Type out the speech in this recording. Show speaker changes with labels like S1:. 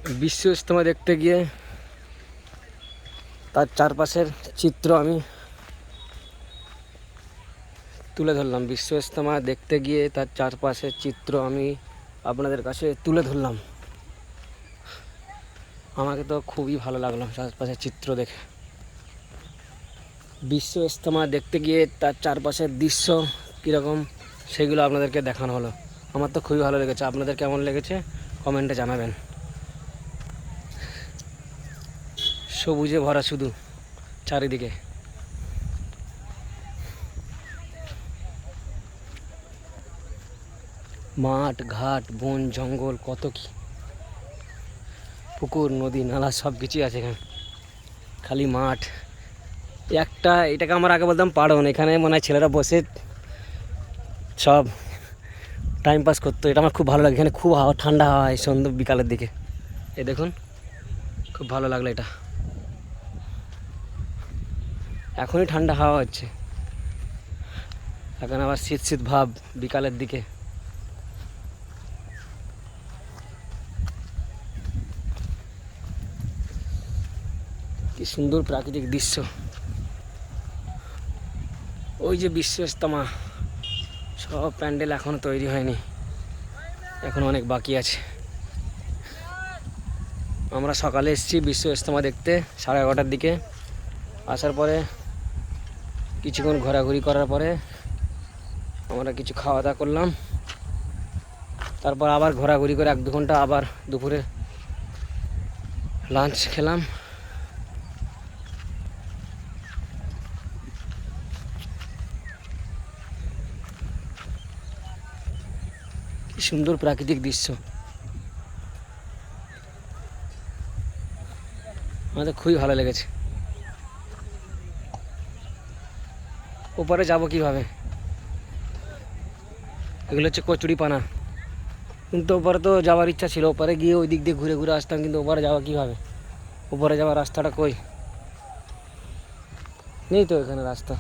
S1: বিশ্ব ইজতেমা দেখতে গিয়ে তার চারপাশের চিত্র আমি তুলে ধরলাম। বিশ্ব ইজতেমা দেখতে গিয়ে তার চারপাশের চিত্র আমি আপনাদের কাছে তুলে ধরলাম। আমাকে তো খুবই ভালো লাগলো চারপাশের চিত্র দেখে। বিশ্ব ইজতেমা দেখতে গিয়ে তার চারপাশের দৃশ্য কীরকম সেগুলো আপনাদেরকে দেখানো হলো। আমার তো খুবই ভালো লেগেছে। আপনাদের কেমন লেগেছে কমেন্টে জানাবেন। সবুজে ভরা শুধু চারিদিকে। মাঠ ঘাট বন জঙ্গল কত কি, পুকুর নদী নালা সব কিছুই আছে এখানে। খালি মাঠ একটা, এটাকে আমরা আগে বলতাম পাড়ন। এখানে মনে হয় ছেলেরা বসে সব টাইম পাস করতো। এটা আমার খুব ভালো লাগে। এখানে খুব হাওয়া, ঠান্ডা হাওয়া হয় সন্ধ্যা বিকালের দিকে। এই দেখুন, খুব ভালো লাগলো এটা। এখনই ঠান্ডা হাওয়া হচ্ছে, এখন আবার শীত শীত ভাব বিকালের দিকে। কি সুন্দর প্রাকৃতিক দৃশ্য। ওই যে বিশ্ব ইজতেমা, সব প্যান্ডেল এখনো তৈরি হয়নি, এখন অনেক বাকি আছে। আমরা সকালে এসেছি বিশ্ব ইজতেমা দেখতে 11:30টার দিকে। আসার পরে কিছুক্ষণ ঘোরাঘুরি করার পরে আমরা কিছু খাওয়া দাওয়া করলাম। তারপর আবার ঘোরাঘুরি করে 1-2 ঘন্টা আবার দুপুরে লাঞ্চ খেলাম। কি সুন্দর প্রাকৃতিক দৃশ্য, আমাদের খুবই ভালো লেগেছে। ওপারে যাব কিভাবে? এগুলো হচ্ছে কচুরিপানা। কিন্তু ওপারে তো যাওয়ার ইচ্ছা ছিল, ওপারে গিয়ে ওই দিক দিয়ে ঘুরে ঘুরে আসতাম, কিন্তু ওপারে যাওয়া কীভাবে? ওপারে যাওয়ার রাস্তাটা কই? নেই তো এখানে রাস্তা।